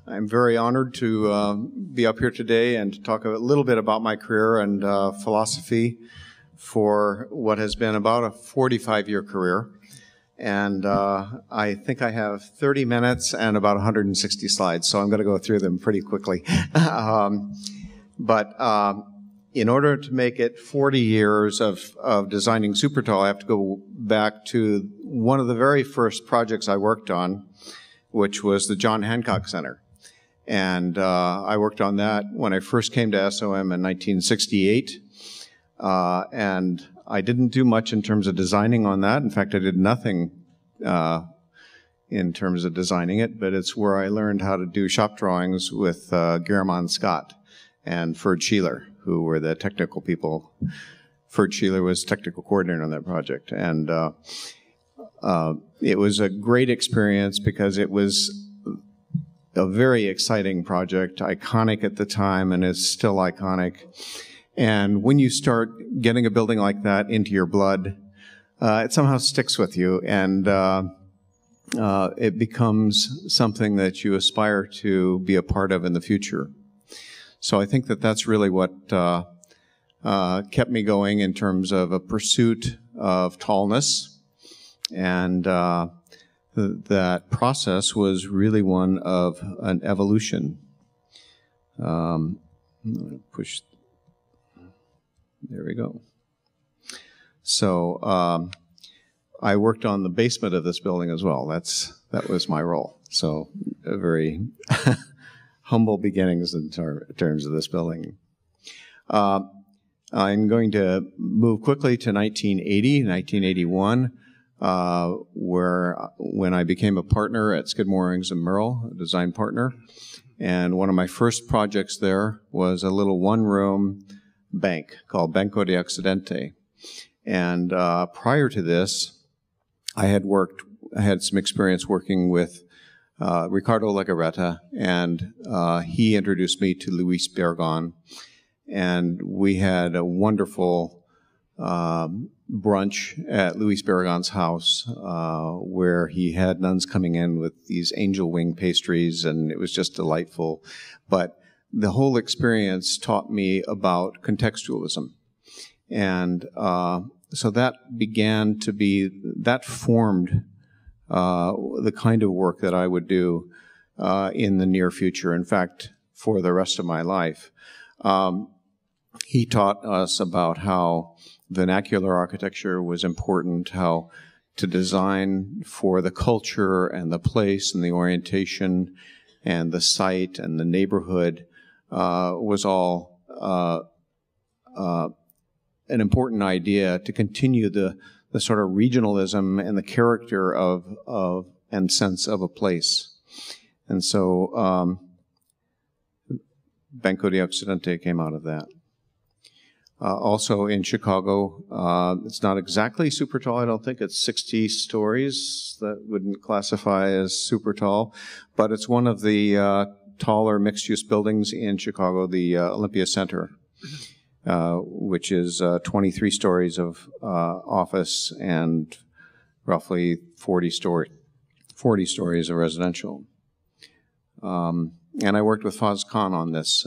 I'm very honored to be up here today and to talk a little bit about my career and philosophy for what has been about a 45-year career. And I think I have 30 minutes and about 160 slides, so I'm going to go through them pretty quickly. But in order to make it 40 years of designing Supertall, I have to go back to one of the very first projects I worked on, which was the John Hancock Center. And I worked on that when I first came to SOM in 1968. And I didn't do much in terms of designing on that. In fact, I did nothing in terms of designing it, but it's where I learned how to do shop drawings with Garamond Scott and Ferd Sheeler, who were the technical people. Ferd Sheeler was technical coordinator on that project. And it was a great experience because it was a very exciting project, iconic at the time, and is still iconic. And when you start getting a building like that into your blood, it somehow sticks with you, and it becomes something that you aspire to be a part of in the future. So I think that that's really what kept me going in terms of a pursuit of tallness, and that process was really one of an evolution. I'm going to push. There we go. So I worked on the basement of this building as well. That was my role. So a very humble beginnings in terms of this building. I'm going to move quickly to 1981, when I became a partner at Skidmore, Merrill, a design partner. And one of my first projects there was a little one-room bank called Banco de Occidente. And prior to this, I had some experience working with Ricardo Legarreta, and he introduced me to Luis Bergon. And we had a wonderful brunch at Luis Bergon's house where he had nuns coming in with these angel wing pastries, and it was just delightful. But the whole experience taught me about contextualism. And so that formed the kind of work that I would do in the near future, in fact, for the rest of my life. He taught us about how vernacular architecture was important, how to design for the culture and the place and the orientation and the site and the neighborhood was all an important idea to continue the sort of regionalism and the character of and sense of a place. And so Banco de Occidente came out of that. Also in Chicago, it's not exactly super tall. I don't think it's 60 stories. That wouldn't classify as super tall, but it's one of the taller mixed-use buildings in Chicago, the Olympia Center, which is 23 stories of office and roughly 40 stories of residential. And I worked with Faz Khan on this.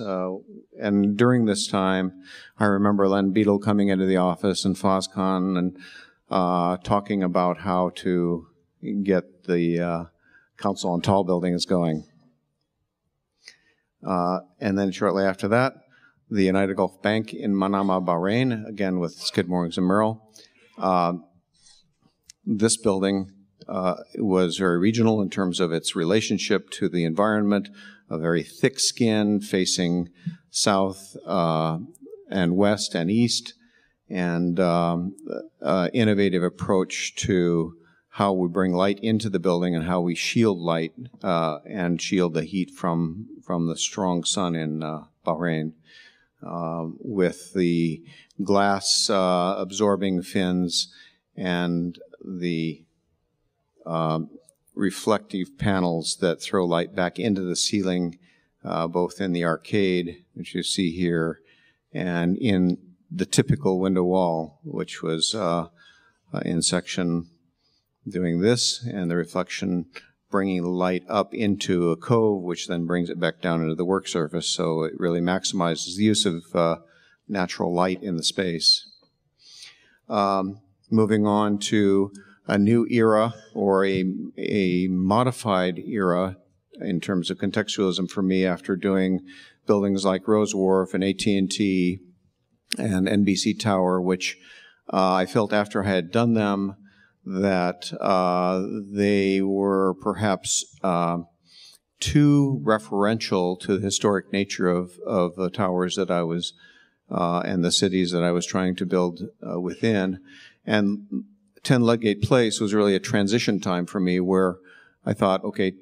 And during this time, I remember Len Beadle coming into the office and Faz Khan and talking about how to get the Council on Tall Buildings going. And then shortly after that, the United Gulf Bank in Manama, Bahrain, again with Skidmore, Merrill. This building was very regional in terms of its relationship to the environment, a very thick skin facing south and west and east, and innovative approach to how we bring light into the building and how we shield light and shield the heat from the strong sun in Bahrain with the glass absorbing fins and the reflective panels that throw light back into the ceiling, both in the arcade, which you see here, and in the typical window wall, which was in section doing this, and the reflection bringing the light up into a cove, which then brings it back down into the work surface. So it really maximizes the use of natural light in the space. Moving on to a new era, or a modified era in terms of contextualism for me, after doing buildings like Rose Wharf and AT&T and NBC Tower, which I felt after I had done them that they were perhaps too referential to the historic nature of the towers that I was and the cities that I was trying to build within. And 10 Ludgate Place was really a transition time for me, where I thought, okay,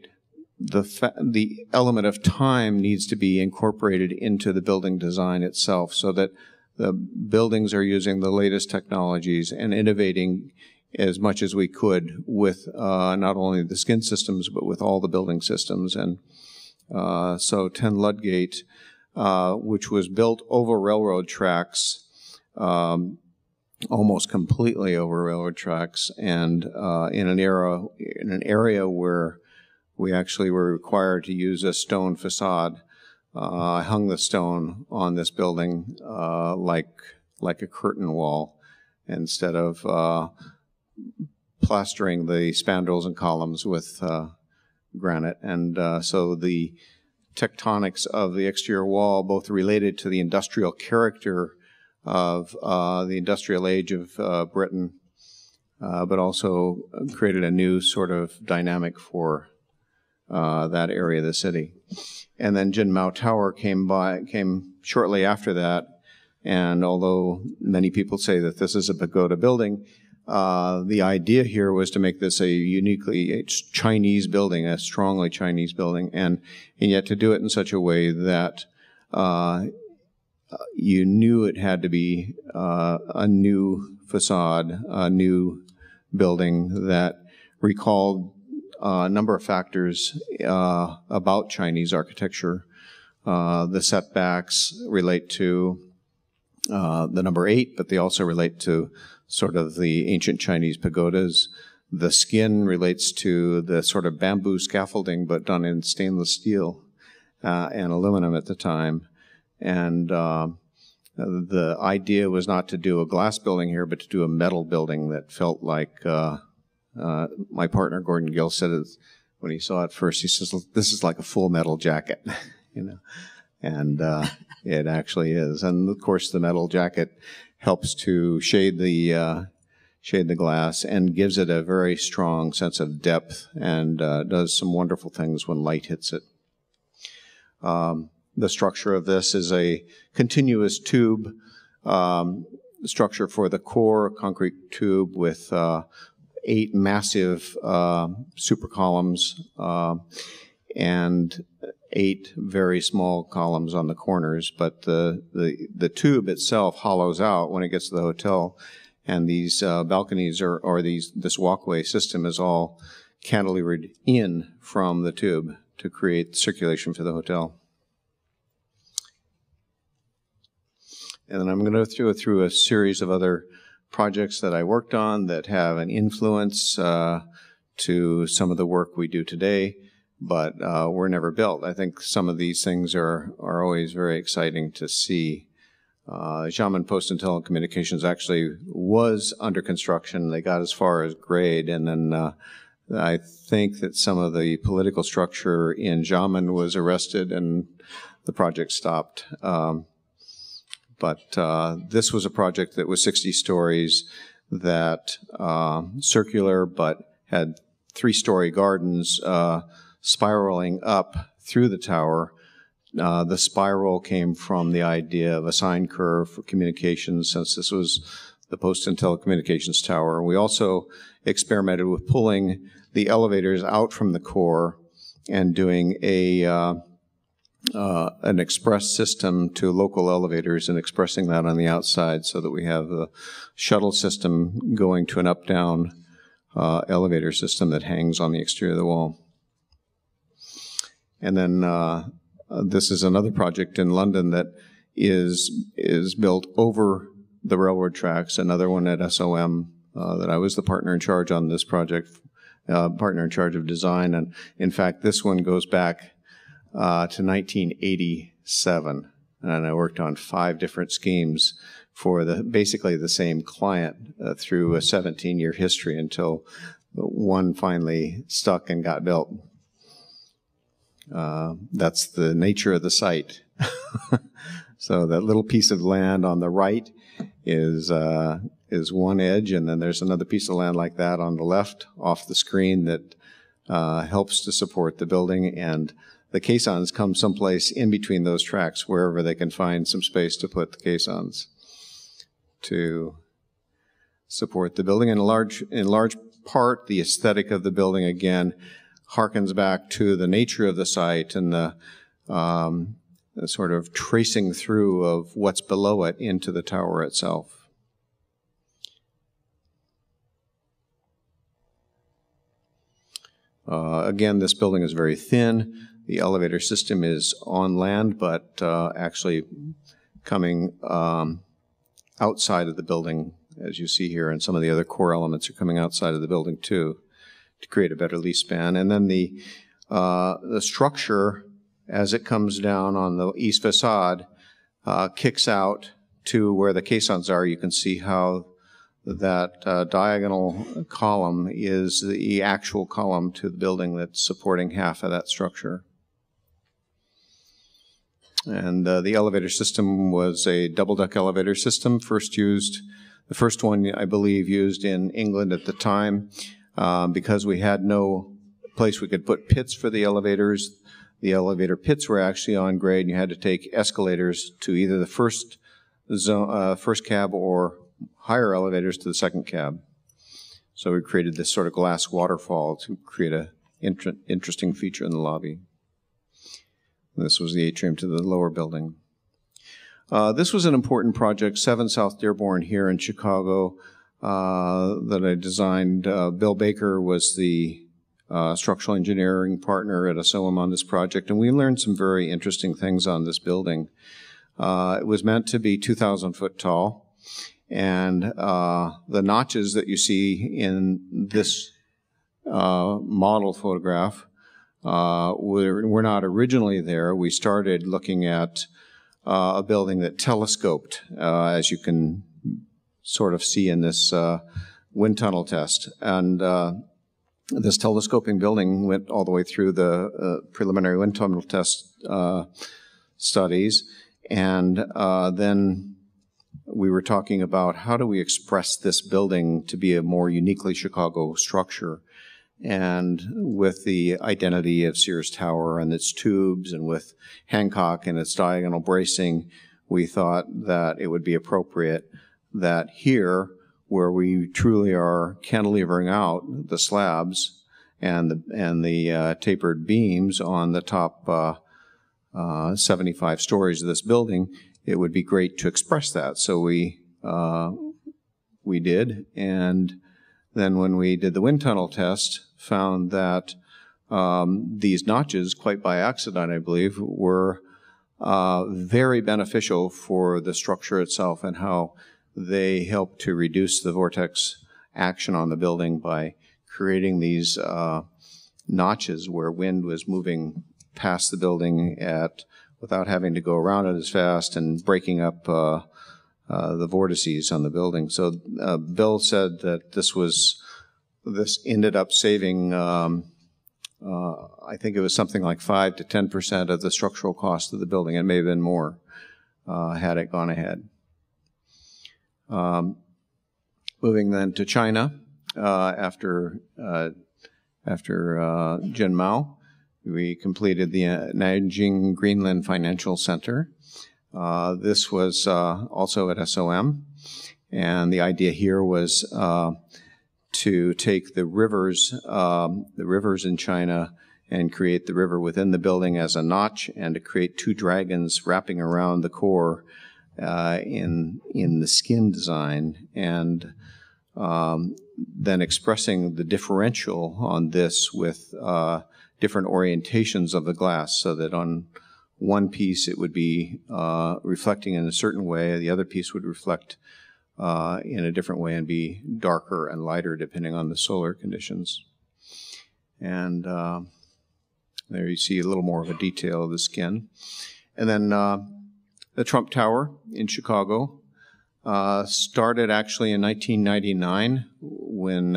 the element of time needs to be incorporated into the building design itself, so that the buildings are using the latest technologies and innovating as much as we could with not only the skin systems, but with all the building systems. And so 10 Ludgate, which was built over railroad tracks, almost completely over railroad tracks, and in an area where we actually were required to use a stone facade. I hung the stone on this building like a curtain wall, instead of plastering the spandrels and columns with granite. And so the tectonics of the exterior wall, both related to the industrial character of the industrial age of Britain, but also created a new sort of dynamic for that area of the city. And then Jin Mao Tower came shortly after that, and although many people say that this is a pagoda building, the idea here was to make this a uniquely Chinese building, a strongly Chinese building, and yet to do it in such a way that you knew it had to be a new facade, a new building that recalled a number of factors about Chinese architecture. The setbacks relate to the number 8, but they also relate to sort of the ancient Chinese pagodas. The skin relates to the sort of bamboo scaffolding, but done in stainless steel and aluminum at the time. And the idea was not to do a glass building here, but to do a metal building that felt like, my partner Gordon Gill said it when he saw it first, he says, this is like a full metal jacket, you know, and it actually is. And of course the metal jacket helps to shade the glass and gives it a very strong sense of depth, and does some wonderful things when light hits it. The structure of this is a continuous tube structure for the core, concrete tube with 8 massive super columns and 8 very small columns on the corners. But the tube itself hollows out when it gets to the hotel, and these balconies or this walkway system is all cantilevered in from the tube to create circulation for the hotel. And then I'm going to go through a series of other projects that I worked on that have an influence to some of the work we do today, but were never built. I think some of these things are always very exciting to see. Xiamen Post and Telecommunications actually was under construction. They got as far as grade, and then I think that some of the political structure in Xiamen was arrested and the project stopped. But this was a project that was 60 stories, that circular, but had 3-story gardens spiraling up through the tower. The spiral came from the idea of a sine curve for communications, since this was the Post and Telecommunications Tower. We also experimented with pulling the elevators out from the core and doing an express system to local elevators and expressing that on the outside, so that we have a shuttle system going to an up-down elevator system that hangs on the exterior of the wall. And then this is another project in London that is built over the railroad tracks, another one at SOM that I was the partner in charge on this project partner in charge of design. And in fact, this one goes back to 1987. And I worked on 5 different schemes for basically the same client through a 17-year history until one finally stuck and got built. That's the nature of the site. So that little piece of land on the right is one edge, and then there's another piece of land like that on the left off the screen that helps to support the building, and the caissons come someplace in between those tracks, wherever they can find some space to put the caissons to support the building. In large part, the aesthetic of the building, again, harkens back to the nature of the site and the sort of tracing through of what's below it into the tower itself. Again, this building is very thin. The elevator system is on land, but actually coming outside of the building, as you see here, and some of the other core elements are coming outside of the building too, to create a better leaf span. And then the structure, as it comes down on the east facade, kicks out to where the caissons are. You can see how that diagonal column is the actual column to the building that's supporting half of that structure. And the elevator system was a double-deck elevator system, the first one, I believe, used in England at the time. Because we had no place we could put pits for the elevators, the elevator pits were actually on grade, and you had to take escalators to either the first cab or higher elevators to the second cab. So we created this sort of glass waterfall to create an interesting feature in the lobby. This was the atrium to the lower building. This was an important project, 7 South Dearborn here in Chicago, that I designed. Bill Baker was the structural engineering partner at SOM on this project, and we learned some very interesting things on this building. It was meant to be 2,000 foot tall, and the notches that you see in this model photograph were not originally there. We started looking at a building that telescoped, as you can sort of see in this wind tunnel test. And this telescoping building went all the way through the preliminary wind tunnel test studies. And then we were talking about how do we express this building to be a more uniquely Chicago structure. And with the identity of Sears Tower and its tubes, and with Hancock and its diagonal bracing, we thought that it would be appropriate that here, where we truly are cantilevering out the slabs and the tapered beams on the top 75 stories of this building, it would be great to express that. So we did, and then when we did the wind tunnel test, found that these notches, quite by accident, I believe, were very beneficial for the structure itself and how they helped to reduce the vortex action on the building by creating these notches where wind was moving past the building without having to go around it as fast and breaking up the vortices on the building. So Bill said that this ended up saving, I think it was something like 5 to 10% of the structural cost of the building. It may have been more had it gone ahead. Moving then to China, after Jin Mao, we completed the Nanjing Greenland Financial Center. This was also at SOM, and the idea here was to take the rivers in China and create the river within the building as a notch, and to create 2 dragons wrapping around the core in the skin design, and then expressing the differential on this with different orientations of the glass, so that on one piece it would be reflecting in a certain way, the other piece would reflect in a different way and be darker and lighter depending on the solar conditions. And there you see a little more of a detail of the skin. And then the Trump Tower in Chicago started actually in 1999 when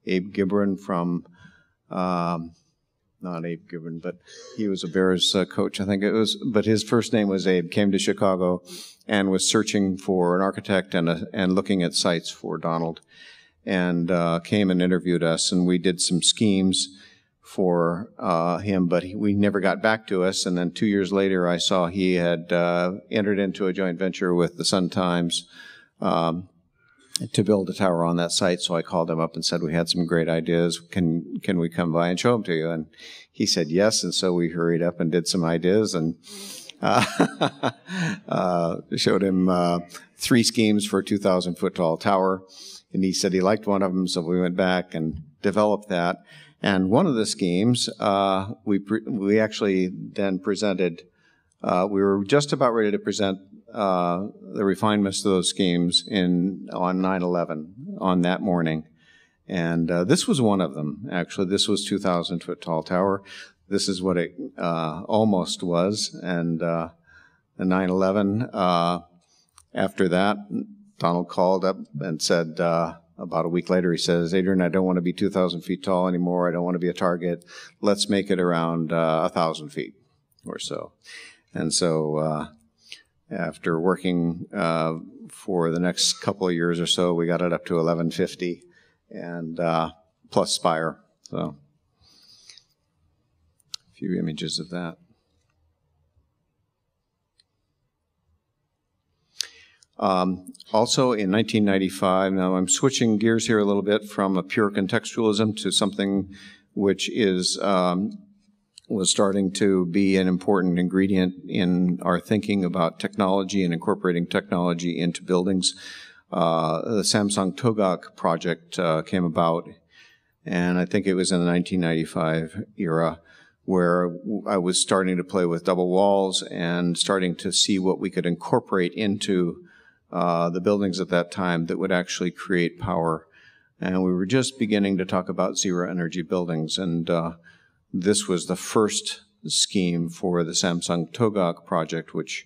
Abe Gibran from, not Abe Gibran, but he was a Bears coach, I think it was, but his first name was Abe, came to Chicago and was searching for an architect and looking at sites for Donald, and came and interviewed us, and we did some schemes for him, but we never got back to us. And then 2 years later, I saw he had entered into a joint venture with the Sun-Times to build a tower on that site. So I called him up and said, we had some great ideas. Can we come by and show them to you? And he said yes. And so we hurried up and did some ideas and showed him 3 schemes for a 2,000-foot tall tower. And he said he liked one of them, so we went back and developed that. And one of the schemes, we actually then presented, we were just about ready to present the refinements of those schemes on 9/11 on that morning. And this was one of them, actually. This was 2,000-foot tall tower. This is what it almost was. And the 9/11, after that, Donald called up and said, about a week later, he says, Adrian, I don't want to be 2,000 feet tall anymore. I don't want to be a target. Let's make it around 1,000 feet or so. And so after working for the next couple of years or so, we got it up to 1,150 and plus spire. So a few images of that. Also in 1995, now I'm switching gears here a little bit from a pure contextualism to something which is was starting to be an important ingredient in our thinking about technology and incorporating technology into buildings. The Samsung Toga project came about, and I think it was in the 1995 era, where I was starting to play with double walls and starting to see what we could incorporate into the buildings at that time that would actually create power. And we were just beginning to talk about zero energy buildings, and this was the first scheme for the Samsung Toga project, which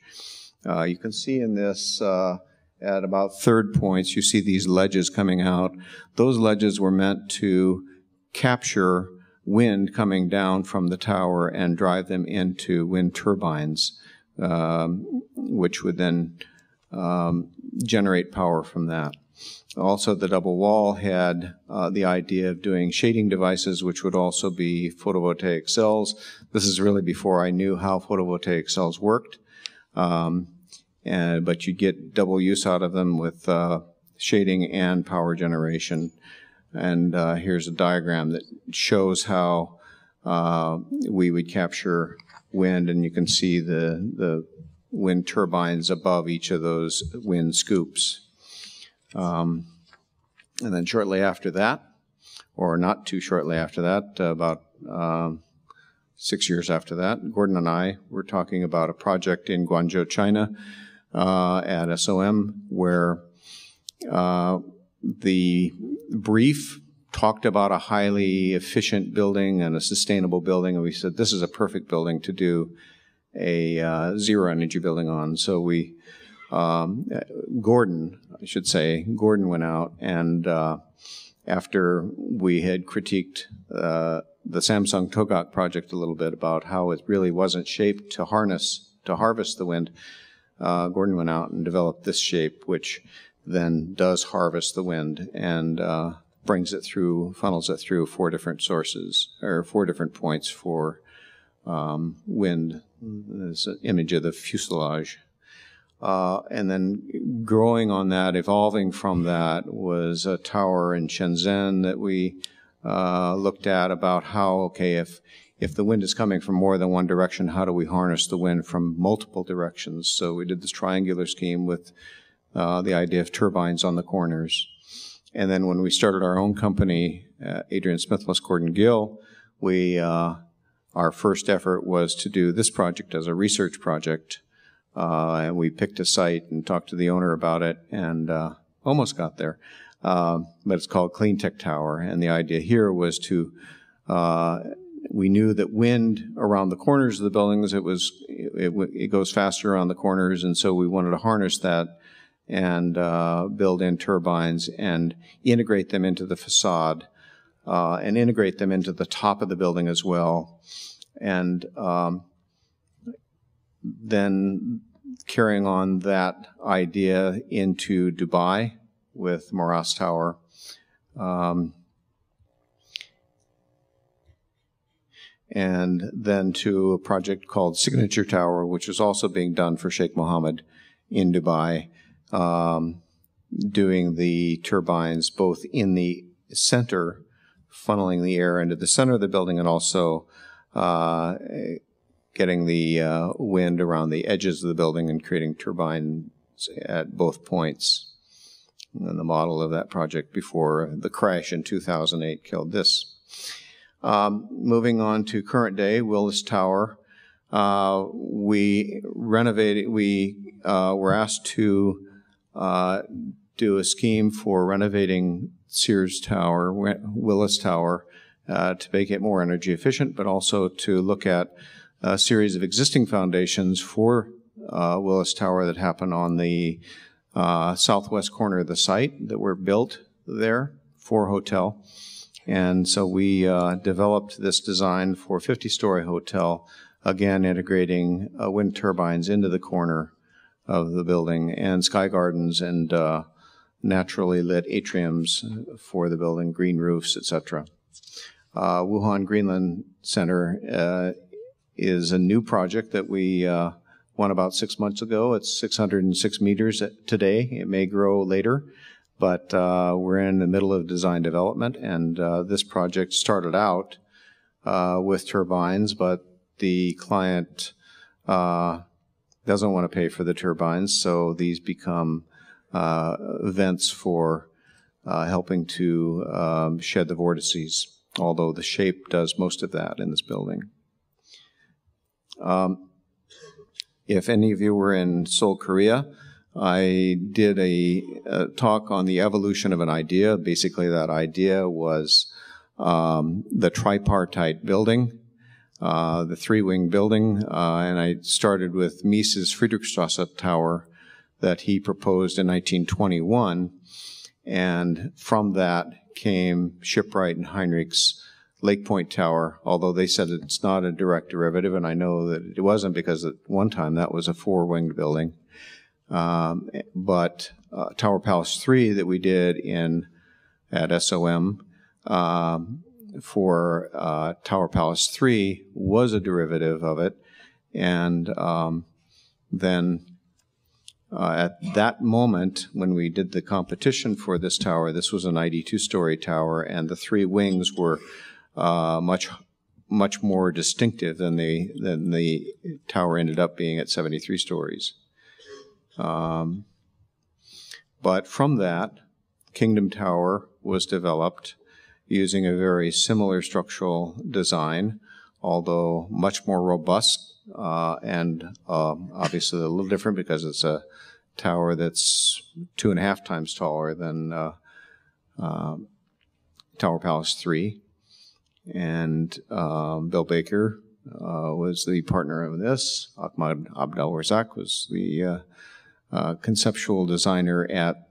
you can see in this at about third points. You see these ledges coming out. Those ledges were meant to capture wind coming down from the tower and drive them into wind turbines, which would then generate power from that. Also, the double wall had the idea of doing shading devices, which would also be photovoltaic cells. This is really before I knew how photovoltaic cells worked, but you'd get double use out of them with shading and power generation. And here's a diagram that shows how we would capture wind, and you can see the wind turbines above each of those wind scoops. And then shortly after that, or not too shortly after that, about 6 years after that, Gordon and I were talking about a project in Guangzhou, China, at SOM, where the brief talked about a highly efficient building and a sustainable building, and we said, this is a perfect building to do a zero energy building on. So we, Gordon went out, and after we had critiqued the Samsung Toga project a little bit about how it really wasn't shaped to harvest the wind, Gordon went out and developed this shape, which then does harvest the wind and brings it through, funnels it through 4 different sources, or 4 different points for wind. This is an image of the fuselage. And then growing on that, evolving from that, was a tower in Shenzhen that we looked at about how, okay, if the wind is coming from more than one direction, how do we harness the wind from multiple directions? So we did this triangular scheme with the idea of turbines on the corners. And then when we started our own company, Adrian Smith plus Gill, we our first effort was to do this project as a research project. And we picked a site and talked to the owner about it, and almost got there. But it's called Clean Tech Tower, and the idea here was to We knew that wind around the corners of the buildings, it goes faster around the corners, and so we wanted to harness that and build in turbines and integrate them into the facade and integrate them into the top of the building as well. And then carrying on that idea into Dubai with Moras Tower. And then to a project called Signature Tower, which is also being done for Sheikh Mohammed in Dubai, doing the turbines both in the center, funneling the air into the center of the building, and also getting the wind around the edges of the building and creating turbines at both points. And the model of that project before the crash in 2008 killed this. Moving on to current day, Willis Tower. We renovated, we were asked to do a scheme for renovating Sears Tower, Willis Tower, to make it more energy efficient, but also to look at a series of existing foundations for Willis Tower that happen on the southwest corner of the site that were built there for hotel. And so we developed this design for a 50-story hotel, again integrating wind turbines into the corner of the building and sky gardens and naturally lit atriums for the building, green roofs, etc. Wuhan Greenland Center is a new project that we won about 6 months ago. It's 606 meters today. It may grow later, but we're in the middle of design development, and this project started out with turbines, but the client doesn't want to pay for the turbines, so these become vents for helping to shed the vortices, although the shape does most of that in this building. If any of you were in Seoul, Korea, I did a talk on the evolution of an idea. Basically, that idea was the tripartite building, the three-wing building, and I started with Mises' Friedrichstrasse Tower that he proposed in 1921, and from that came Shipwright and Heinrich's Lake Point Tower, although they said it's not a direct derivative, and I know that it wasn't because at one time that was a four-winged building. But Tower Palace 3 that we did at SOM for Tower Palace 3 was a derivative of it, and then at that moment when we did the competition for this tower, this was a 92-story tower, and the three wings were much more distinctive than the tower ended up being at 73 stories. But from that, Kingdom Tower was developed using a very similar structural design, although much more robust and obviously a little different because it's a tower that's 2.5 times taller than Tower Palace 3. And Bill Baker was the partner of this. Ahmad Abdel-Razak was the conceptual designer at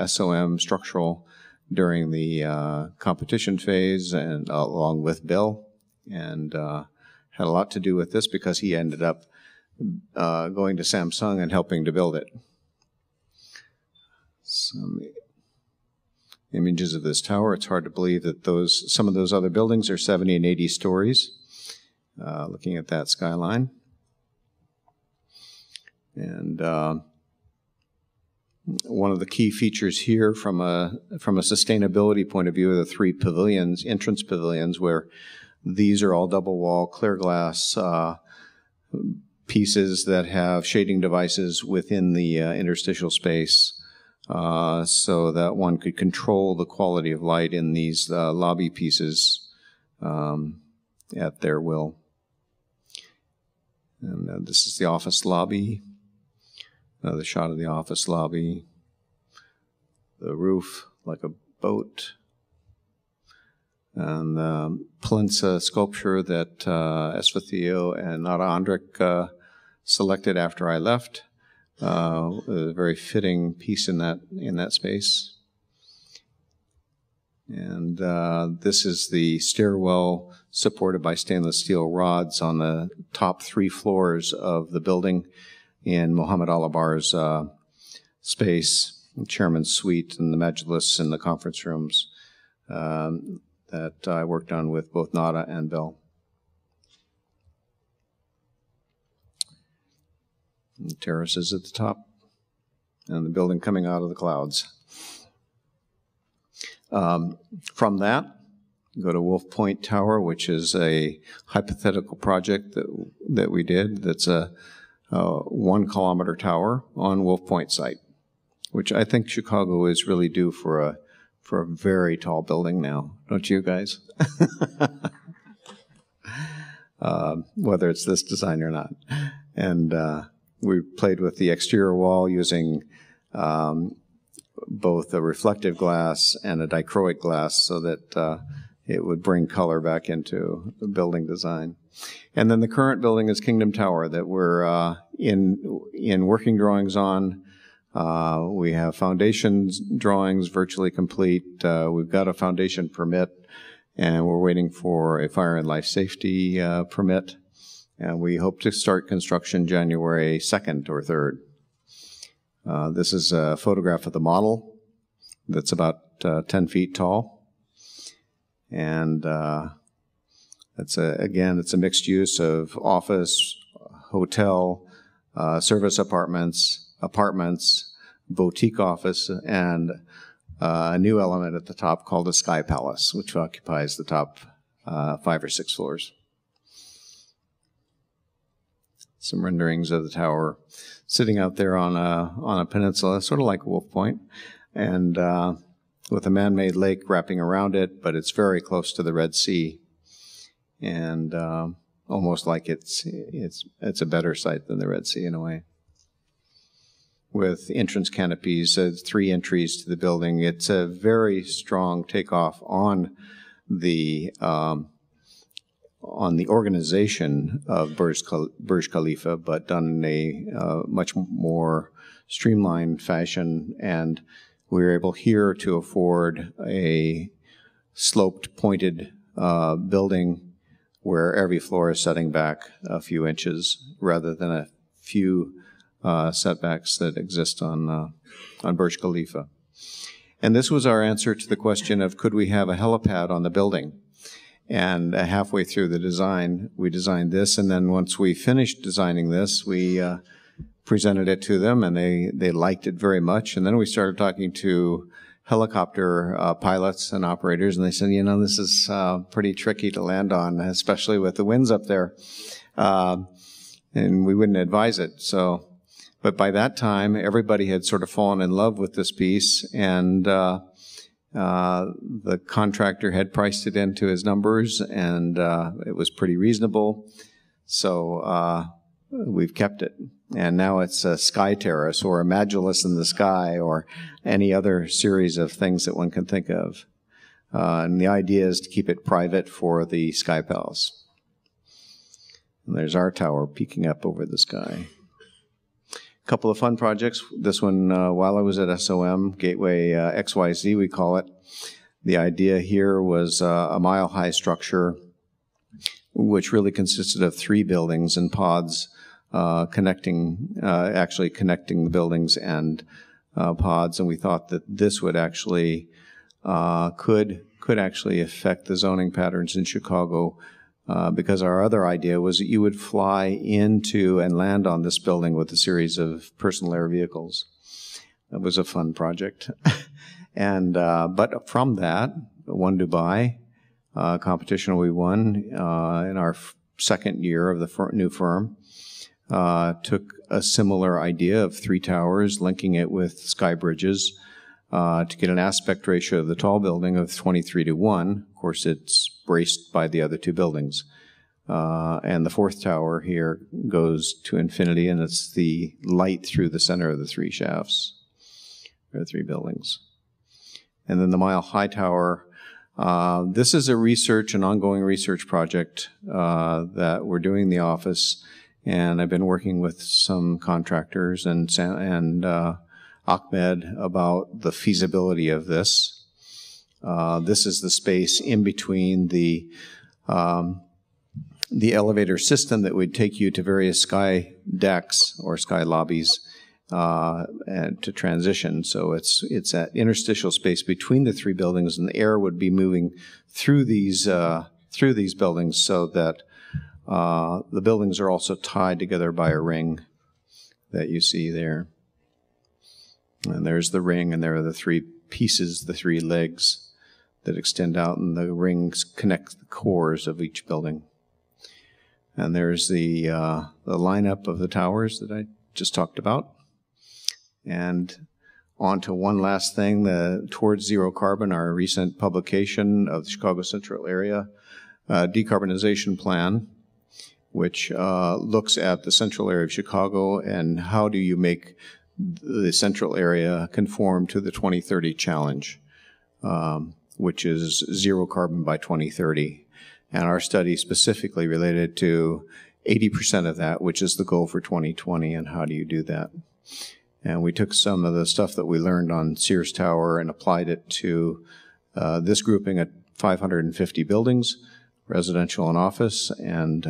SOM Structural during the competition phase, and along with Bill, and had a lot to do with this because he ended up going to Samsung and helping to build it. Some images of this tower. It's hard to believe that some of those other buildings are 70 and 80 stories. Looking at that skyline. And one of the key features here from a sustainability point of view are the 3 pavilions, entrance pavilions, where these are all double wall, clear glass pieces that have shading devices within the interstitial space. So that one could control the quality of light in these lobby pieces at their will. And this is the office lobby, the shot of the office lobby, the roof like a boat, And the plinth sculpture that Esfethio and Nada Andrik selected after I left. A very fitting piece in that space. And this is the stairwell supported by stainless steel rods on the top 3 floors of the building in Mohammed Alabar's space, the chairman's suite and the majlis and the conference rooms that I worked on with both Nada and Bill. And the terraces at the top and the building coming out of the clouds. From that, go to Wolf Point Tower, which is a hypothetical project that we did. That's a 1 kilometer tower on Wolf Point site, which I think Chicago is really due for a very tall building now, don't you guys? Whether it's this design or not. And we played with the exterior wall using both a reflective glass and a dichroic glass so that it would bring color back into the building design. And then the current building is Kingdom Tower that we're in working drawings on. We have foundations drawings virtually complete. We've got a foundation permit, and we're waiting for a fire and life safety permit. And we hope to start construction January 2nd or 3rd. This is a photograph of the model that's about 10 feet tall. And it's a mixed use of office, hotel, service apartments, boutique office, and a new element at the top called a Sky Palace, which occupies the top 5 or 6 floors. Some renderings of the tower sitting out there on a peninsula, sort of like Wolf Point, and with a man-made lake wrapping around it, but it's very close to the Red Sea, and almost like it's a better site than the Red Sea in a way. With entrance canopies, 3 entries to the building. It's a very strong takeoff on the organization of Burj Khalifa, but done in a much more streamlined fashion. And we were able here to afford a sloped, pointed building where every floor is setting back a few inches rather than a few setbacks that exist on Burj Khalifa. And this was our answer to the question of could we have a helipad on the building? And halfway through the design, we designed this, and then once we finished designing this, we presented it to them, and they liked it very much. And then we started talking to helicopter pilots and operators, and they said, you know, this is pretty tricky to land on, especially with the winds up there. And we wouldn't advise it. So, but by that time, everybody had sort of fallen in love with this piece, and the contractor had priced it into his numbers, and it was pretty reasonable. So we've kept it. And now it's a sky terrace or a majlis in the sky or any other series of things that one can think of. And the idea is to keep it private for the Sky Palace. And there's our tower peeking up over the sky. A couple of fun projects. This one, while I was at SOM, Gateway XYZ, we call it. The idea here was a mile-high structure, which really consisted of 3 buildings and pods connecting the buildings and pods. And we thought that this would actually could actually affect the zoning patterns in Chicago. Because our other idea was that you would fly into and land on this building with a series of personal air vehicles. It was a fun project. And but from that, One Dubai competition we won in our second year of the new firm, took a similar idea of 3 towers, linking it with sky bridges, to get an aspect ratio of the tall building of 23:1. Of course, it's braced by the other 2 buildings. And the 4th tower here goes to infinity, and it's the light through the center of the 3 shafts, or 3 buildings. And then the Mile High Tower This is an ongoing research project that we're doing in the office, and I've been working with some contractors and Ahmed about the feasibility of this. This is the space in between the elevator system that would take you to various sky decks or sky lobbies and to transition. So it's that interstitial space between the three buildings, and the air would be moving through these buildings, so that the buildings are also tied together by a ring that you see there. And there's the ring, and there are the three pieces, the three legs that extend out, and the rings connect the cores of each building. And there's the lineup of the towers that I just talked about. And on to one last thing, Towards Zero Carbon, our recent publication of the Chicago Central Area Decarbonization Plan, which looks at the central area of Chicago and how do you make the central area conform to the 2030 challenge, which is zero carbon by 2030. And our study specifically related to 80% of that, which is the goal for 2020, and how do you do that? And we took some of the stuff that we learned on Sears Tower and applied it to this grouping at 550 buildings, residential and office, and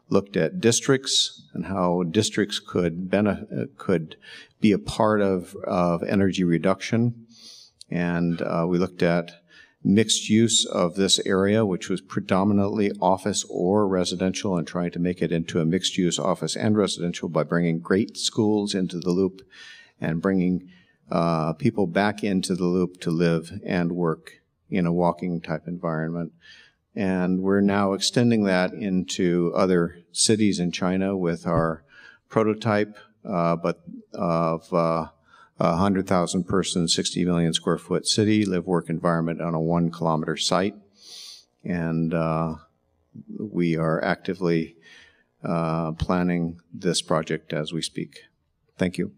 looked at districts and how districts could be a part of energy reduction. And we looked at mixed use of this area, which was predominantly office or residential, and trying to make it into a mixed use office and residential by bringing great schools into the loop and bringing people back into the loop to live and work in a walking type environment. And we're now extending that into other cities in China with our prototype, but of 100,000 person, 60 million square foot city, live-work environment on a 1 kilometer site. And we are actively planning this project as we speak. Thank you.